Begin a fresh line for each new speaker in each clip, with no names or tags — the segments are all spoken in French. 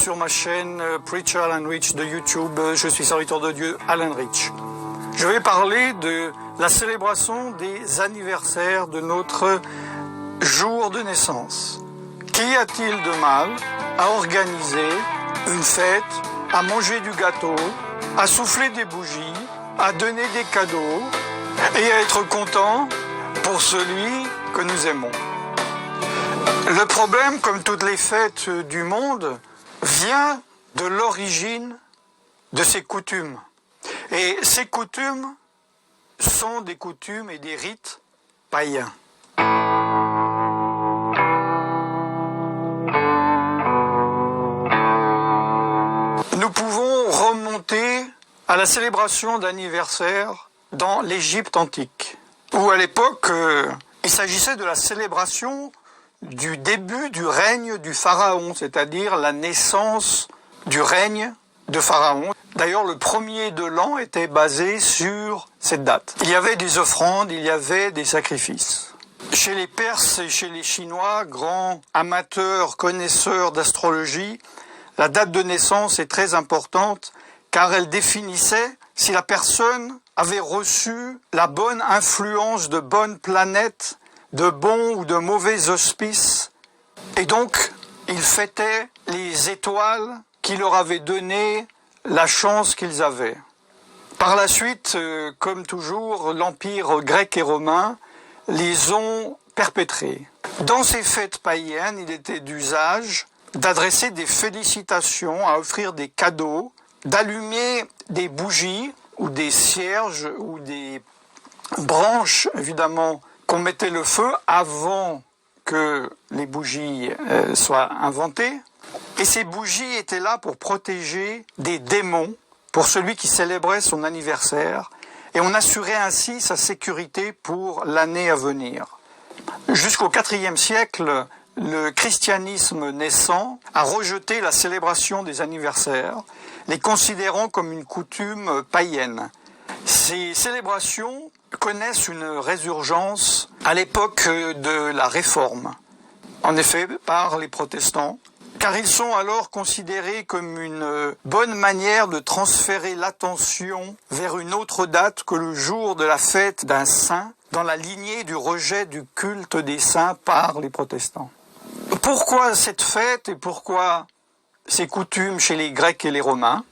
sur ma chaîne Preacher Alan Rich de YouTube. Je suis serviteur de Dieu Alan Rich. Je vais parler de la célébration des anniversaires de notre jour de naissance. Qu'y a-t-il de mal à organiser une fête, à manger du gâteau, à souffler des bougies, à donner des cadeaux et à être content pour celui que nous aimons? Le problème, comme toutes les fêtes du monde, vient de l'origine de ces coutumes. Et ces coutumes sont des coutumes et des rites païens. Nous pouvons remonter à la célébration d'anniversaire dans l'Égypte antique, où à l'époque, il s'agissait de la célébration du début du règne du pharaon, c'est-à-dire la naissance du règne de Pharaon. D'ailleurs, le premier de l'an était basé sur cette date. Il y avait des offrandes, il y avait des sacrifices. Chez les Perses et chez les Chinois, grands amateurs, connaisseurs d'astrologie, la date de naissance est très importante car elle définissait si la personne avait reçu la bonne influence de bonnes planètes, de bons ou de mauvais auspices. Et donc, ils fêtaient les étoiles qui leur avaient donné la chance qu'ils avaient. Par la suite, comme toujours, l'Empire grec et romain les ont perpétrés. Dans ces fêtes païennes, il était d'usage d'adresser des félicitations, à offrir des cadeaux, d'allumer des bougies ou des cierges ou des branches, évidemment, qu'on mettait le feu avant que les bougies soient inventées. Et ces bougies étaient là pour protéger des démons pour celui qui célébrait son anniversaire. Et on assurait ainsi sa sécurité pour l'année à venir. Jusqu'au IVe siècle, le christianisme naissant a rejeté la célébration des anniversaires, les considérant comme une coutume païenne. Ces célébrations connaissent une résurgence à l'époque de la Réforme, en effet par les protestants, car ils sont alors considérés comme une bonne manière de transférer l'attention vers une autre date que le jour de la fête d'un saint, dans la lignée du rejet du culte des saints par les protestants. Pourquoi cette fête et pourquoi ces coutumes chez les Grecs et les Romains?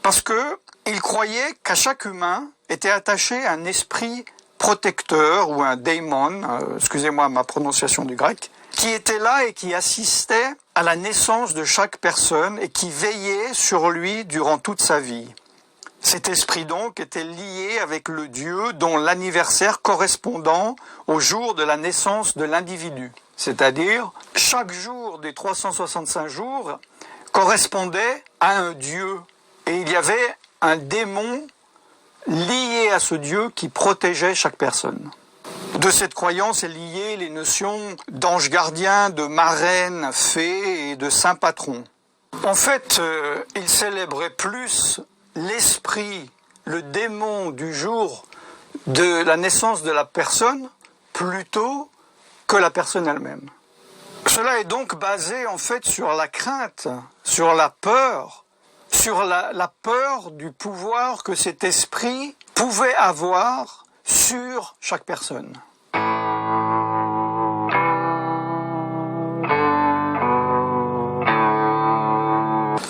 Parce qu'ils croyaient qu'à chaque humain était attaché un esprit protecteur ou un daimon, excusez-moi ma prononciation du grec, qui était là et qui assistait à la naissance de chaque personne et qui veillait sur lui durant toute sa vie. Cet esprit donc était lié avec le Dieu dont l'anniversaire correspondant au jour de la naissance de l'individu. C'est-à-dire, chaque jour des 365 jours correspondait à un Dieu. Et il y avait un démon lié à ce Dieu qui protégeait chaque personne. De cette croyance est liée les notions d'ange gardien, de marraine, fée et de saint patron. En fait, il célébrait plus l'esprit, le démon du jour de la naissance de la personne plutôt que la personne elle-même. Cela est donc basé en fait sur la crainte, sur la peur, sur la peur du pouvoir que cet esprit pouvait avoir sur chaque personne.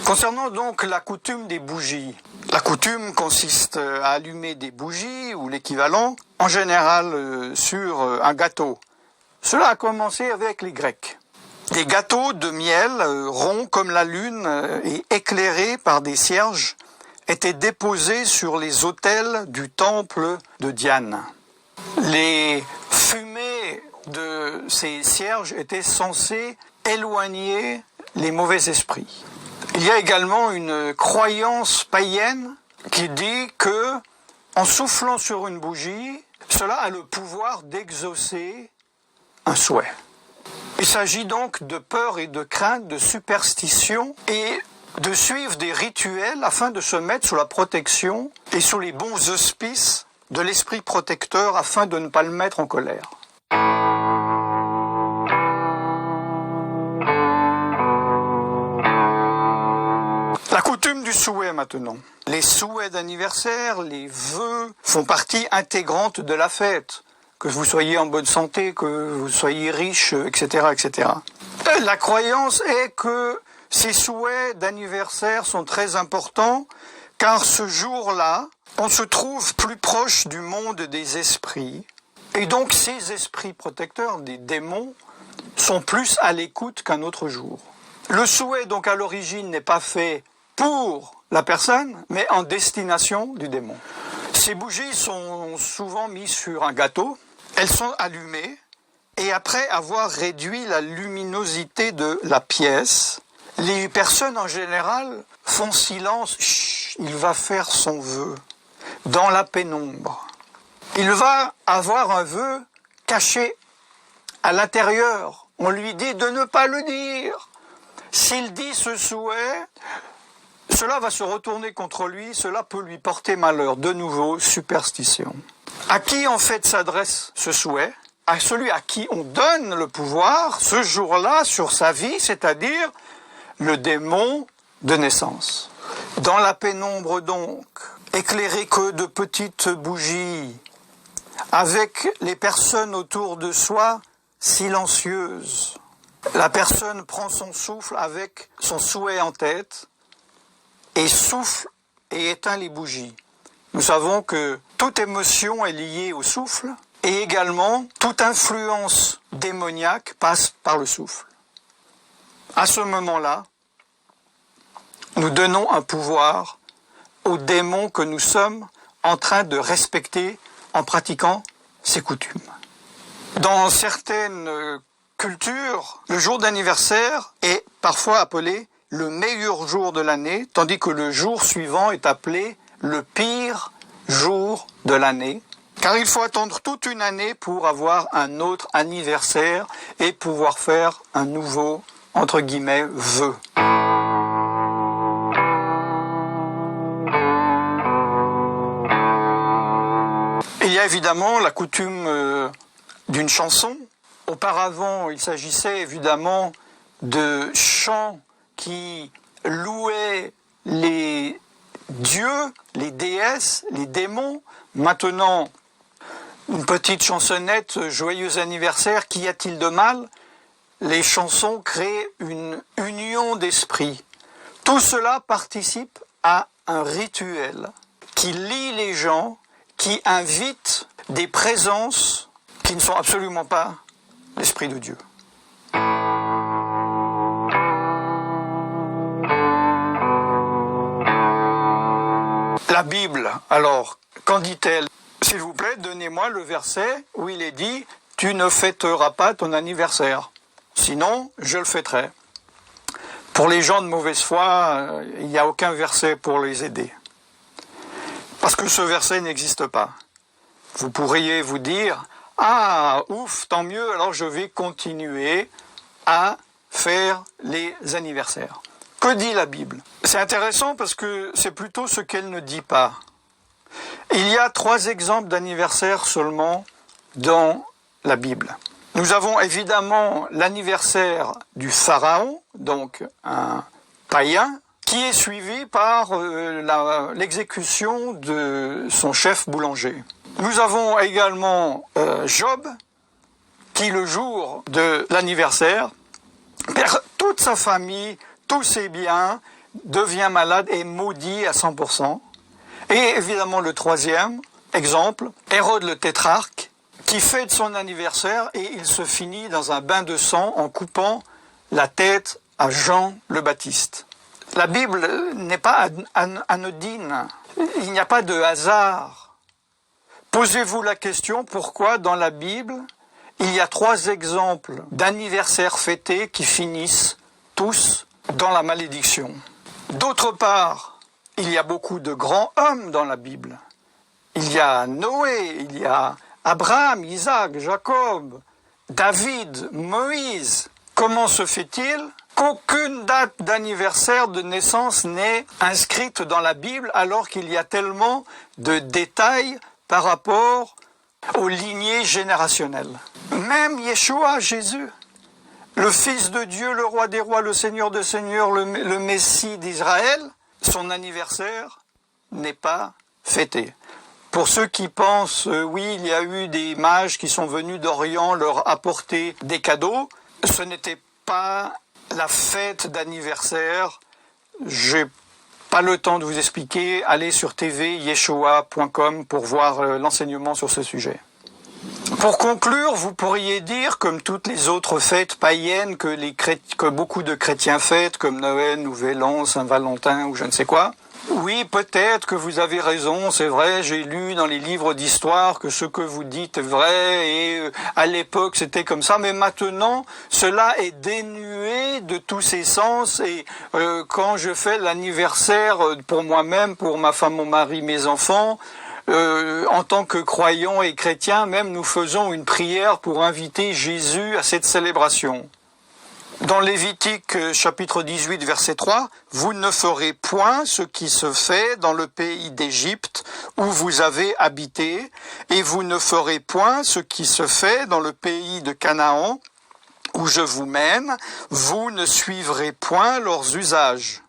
Concernant donc la coutume des bougies, la coutume consiste à allumer des bougies ou l'équivalent, en général sur un gâteau. Cela a commencé avec les Grecs. Des gâteaux de miel ronds comme la lune et éclairés par des cierges étaient déposés sur les autels du temple de Diane. Les fumées de ces cierges étaient censées éloigner les mauvais esprits. Il y a également une croyance païenne qui dit que, en soufflant sur une bougie, cela a le pouvoir d'exaucer un souhait. Il s'agit donc de peur et de crainte, de superstition et de suivre des rituels afin de se mettre sous la protection et sous les bons auspices de l'esprit protecteur afin de ne pas le mettre en colère. du souhait maintenant. Les souhaits d'anniversaire, les vœux font partie intégrante de la fête. Que vous soyez en bonne santé, que vous soyez riche, etc., etc. La croyance est que ces souhaits d'anniversaire sont très importants, car ce jour-là, on se trouve plus proche du monde des esprits, et donc ces esprits protecteurs, des démons, sont plus à l'écoute qu'un autre jour. Le souhait, donc, à l'origine, n'est pas fait pour la personne, mais en destination du démon. Ces bougies sont souvent mises sur un gâteau, elles sont allumées, et après avoir réduit la luminosité de la pièce, les personnes en général font silence. Chut, il va faire son vœu dans la pénombre. Il va avoir un vœu caché à l'intérieur. On lui dit de ne pas le dire. S'il dit ce souhait, cela va se retourner contre lui, cela peut lui porter malheur. De nouveau, superstition. À qui en fait s'adresse ce souhait? À celui à qui on donne le pouvoir ce jour-là sur sa vie, c'est-à-dire le démon de naissance. Dans la pénombre donc, éclairé que de petites bougies, avec les personnes autour de soi silencieuses. La personne prend son souffle avec son souhait en tête et souffle et éteint les bougies. Nous savons que toute émotion est liée au souffle et également toute influence démoniaque passe par le souffle. À ce moment-là, nous donnons un pouvoir aux démons que nous sommes en train de respecter en pratiquant ces coutumes. Dans certaines cultures, le jour d'anniversaire est parfois appelé le meilleur jour de l'année, tandis que le jour suivant est appelé le pire jour de l'année, car il faut attendre toute une année pour avoir un autre anniversaire et pouvoir faire un nouveau, entre guillemets, vœu. Il y a évidemment la coutume d'une chanson. Auparavant, il s'agissait évidemment de chants qui louaient les dieux, les déesses, les démons. Maintenant, une petite chansonnette, joyeux anniversaire, qu'y a-t-il de mal? Les chansons créent une union d'esprit. Tout cela participe à un rituel qui lie les gens, qui invite des présences qui ne sont absolument pas l'Esprit de Dieu. La Bible, alors, qu'en dit-elle? S'il vous plaît, donnez-moi le verset où il est dit « Tu ne fêteras pas ton anniversaire, sinon je le fêterai ». Pour les gens de mauvaise foi, il n'y a aucun verset pour les aider. Parce que ce verset n'existe pas. Vous pourriez vous dire « Ah, ouf, tant mieux, alors je vais continuer à faire les anniversaires ». Que dit la Bible? C'est intéressant parce que c'est plutôt ce qu'elle ne dit pas. Il y a 3 exemples d'anniversaires seulement dans la Bible. Nous avons évidemment l'anniversaire du pharaon, donc un païen, qui est suivi par l'exécution de son chef boulanger. Nous avons également Job, qui le jour de l'anniversaire perd toute sa famille, tous ses biens, devient malade et maudit à 100%. Et évidemment le 3e exemple, Hérode le tétrarque, qui fête son anniversaire et il se finit dans un bain de sang en coupant la tête à Jean le Baptiste. La Bible n'est pas anodine, il n'y a pas de hasard. Posez-vous la question pourquoi dans la Bible, il y a 3 exemples d'anniversaires fêtés qui finissent tous dans la malédiction. D'autre part, il y a beaucoup de grands hommes dans la Bible. Il y a Noé, il y a Abraham, Isaac, Jacob, David, Moïse. Comment se fait-il qu'aucune date d'anniversaire de naissance n'est inscrite dans la Bible alors qu'il y a tellement de détails par rapport aux lignées générationnelles? Même Yeshua, Jésus, le Fils de Dieu, le Roi des rois, le Seigneur des seigneurs, le Messie d'Israël, son anniversaire n'est pas fêté. Pour ceux qui pensent, oui, il y a eu des mages qui sont venus d'Orient leur apporter des cadeaux, ce n'était pas la fête d'anniversaire. J'ai pas le temps de vous expliquer. Allez sur tvyeshua.com pour voir l'enseignement sur ce sujet. Pour conclure, vous pourriez dire, comme toutes les autres fêtes païennes que beaucoup de chrétiens fêtent, comme Noël, Nouvel An, Saint-Valentin ou je ne sais quoi, oui, peut-être que vous avez raison, c'est vrai, j'ai lu dans les livres d'histoire que ce que vous dites est vrai et à l'époque c'était comme ça, mais maintenant cela est dénué de tous ses sens et quand je fais l'anniversaire pour moi-même, pour ma femme, mon mari, mes enfants, en tant que croyants et chrétiens, même nous faisons une prière pour inviter Jésus à cette célébration. Dans Lévitique chapitre 18 verset 3, « Vous ne ferez point ce qui se fait dans le pays d'Égypte où vous avez habité, et vous ne ferez point ce qui se fait dans le pays de Canaan où je vous mène, vous ne suivrez point leurs usages. »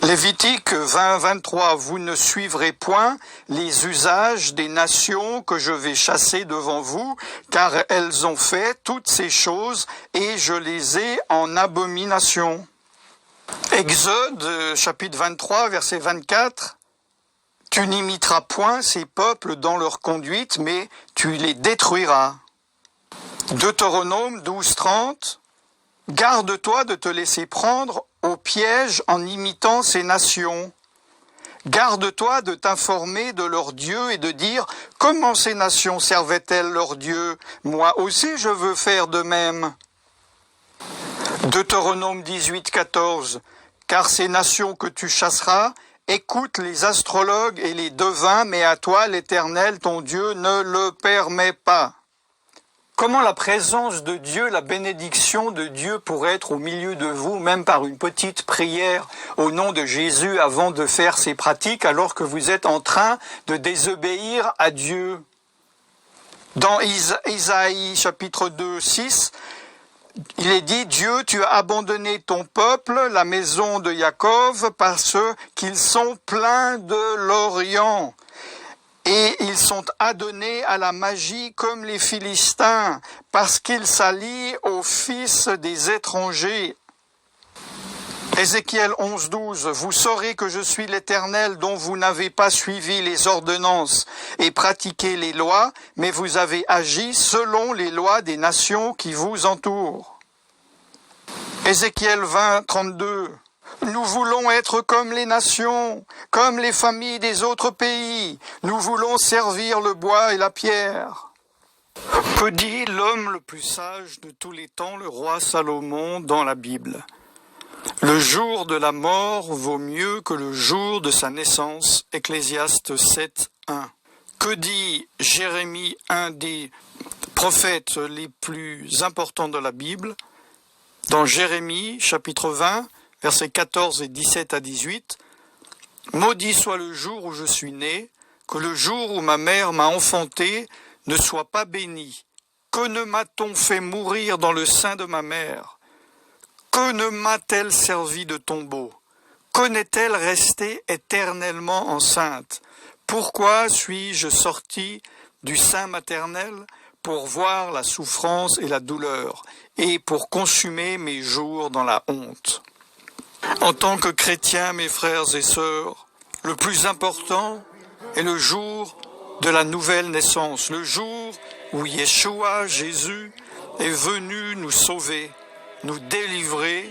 Lévitique 20, 23, « Vous ne suivrez point les usages des nations que je vais chasser devant vous, car elles ont fait toutes ces choses, et je les ai en abomination. » Exode chapitre 23, verset 24, « Tu n'imiteras point ces peuples dans leur conduite, mais tu les détruiras. » Deutéronome 12, 30, « Garde-toi de te laisser prendre au piège en imitant ces nations. Garde-toi de t'informer de leurs dieux et de dire « Comment ces nations servaient-elles leurs dieux? Moi aussi je veux faire de même. » Deutéronome 18, 14 « Car ces nations que tu chasseras écoutent les astrologues et les devins, mais à toi l'Éternel ton Dieu ne le permet pas. » Comment la présence de Dieu, la bénédiction de Dieu pourrait être au milieu de vous, même par une petite prière au nom de Jésus avant de faire ces pratiques, alors que vous êtes en train de désobéir à Dieu. Dans Isaïe chapitre 2, 6, il est dit « Dieu, tu as abandonné ton peuple, la maison de Jacob, parce qu'ils sont pleins de l'Orient. » Et ils sont adonnés à la magie comme les Philistins, parce qu'ils s'allient aux fils des étrangers. Ézéchiel 11, 12, « Vous saurez que je suis l'Éternel dont vous n'avez pas suivi les ordonnances et pratiqué les lois, mais vous avez agi selon les lois des nations qui vous entourent. » Ézéchiel 20, 32, « Nous voulons être comme les nations, comme les familles des autres pays. Nous voulons servir le bois et la pierre. » Que dit l'homme le plus sage de tous les temps, le roi Salomon, dans la Bible? « Le jour de la mort vaut mieux que le jour de sa naissance. » Ecclésiaste 7, 1. Que dit Jérémie, un des prophètes les plus importants de la Bible? Dans Jérémie, chapitre 20, versets 14 et 17 à 18, « Maudit soit le jour où je suis né, que le jour où ma mère m'a enfanté ne soit pas béni. Que ne m'a-t-on fait mourir dans le sein de ma mère? Que ne m'a-t-elle servi de tombeau? Que n'est-elle restée éternellement enceinte? Pourquoi suis-je sorti du sein maternel pour voir la souffrance et la douleur, et pour consumer mes jours dans la honte? » En tant que chrétien, mes frères et sœurs, le plus important est le jour de la nouvelle naissance, le jour où Yeshua, Jésus, est venu nous sauver, nous délivrer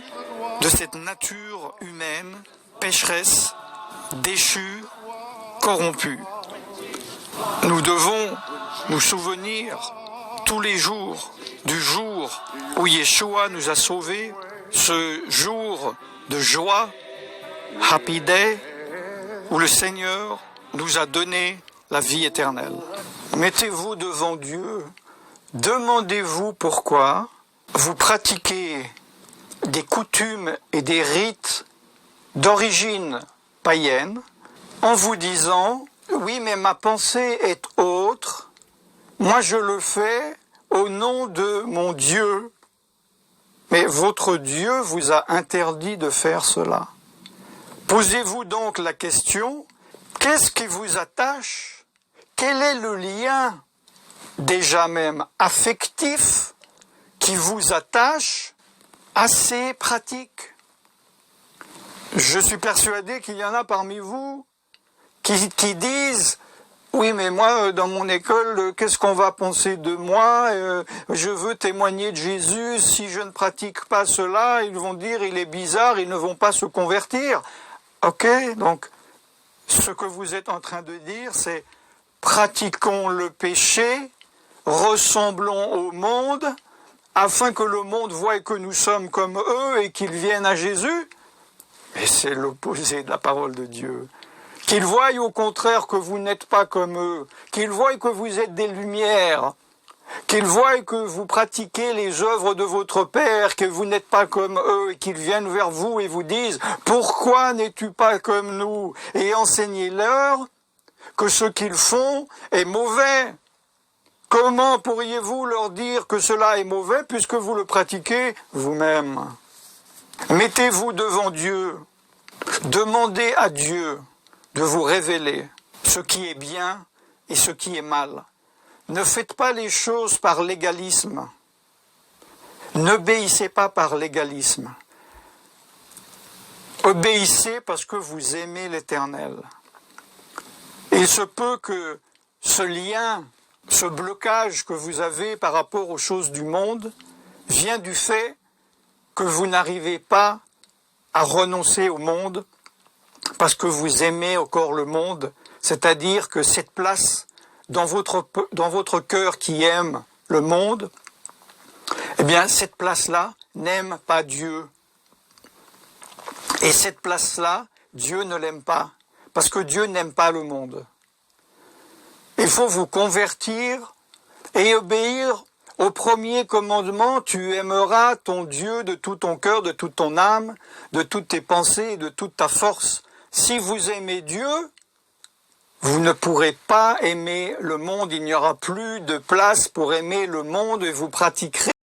de cette nature humaine, pécheresse, déchue, corrompue. Nous devons nous souvenir tous les jours du jour où Yeshua nous a sauvés, ce jour de joie, Happy Day, où le Seigneur nous a donné la vie éternelle. Mettez-vous devant Dieu, demandez-vous pourquoi vous pratiquez des coutumes et des rites d'origine païenne, en vous disant « Oui, mais ma pensée est autre, moi je le fais au nom de mon Dieu. » Mais votre Dieu vous a interdit de faire cela. Posez-vous donc la question, qu'est-ce qui vous attache? Quel est le lien, déjà même affectif, qui vous attache à ces pratiques? Je suis persuadé qu'il y en a parmi vous qui disent « Oui, mais moi, dans mon école, qu'est-ce qu'on va penser de moi? Je veux témoigner de Jésus. Si je ne pratique pas cela, ils vont dire « Il est bizarre, ils ne vont pas se convertir. » Ok, donc ce que vous êtes en train de dire, c'est « Pratiquons le péché, ressemblons au monde, afin que le monde voie que nous sommes comme eux et qu'ils viennent à Jésus. » Mais c'est l'opposé de la parole de Dieu. Qu'ils voient au contraire que vous n'êtes pas comme eux, qu'ils voient que vous êtes des lumières, qu'ils voient que vous pratiquez les œuvres de votre Père, que vous n'êtes pas comme eux, et qu'ils viennent vers vous et vous disent « Pourquoi n'es-tu pas comme nous ?» et enseignez-leur que ce qu'ils font est mauvais. Comment pourriez-vous leur dire que cela est mauvais puisque vous le pratiquez vous-même? Mettez-vous devant Dieu, demandez à Dieu de vous révéler ce qui est bien et ce qui est mal. Ne faites pas les choses par légalisme. N'obéissez pas par légalisme. Obéissez parce que vous aimez l'Éternel. Il se peut que ce lien, ce blocage que vous avez par rapport aux choses du monde vient du fait que vous n'arrivez pas à renoncer au monde parce que vous aimez encore le monde, c'est-à-dire que cette place dans votre cœur qui aime le monde, eh bien cette place-là n'aime pas Dieu. Et cette place-là, Dieu ne l'aime pas, parce que Dieu n'aime pas le monde. Il faut vous convertir et obéir au premier commandement, tu aimeras ton Dieu de tout ton cœur, de toute ton âme, de toutes tes pensées et de toute ta force. Si vous aimez Dieu, vous ne pourrez pas aimer le monde. Il n'y aura plus de place pour aimer le monde et vous pratiquerez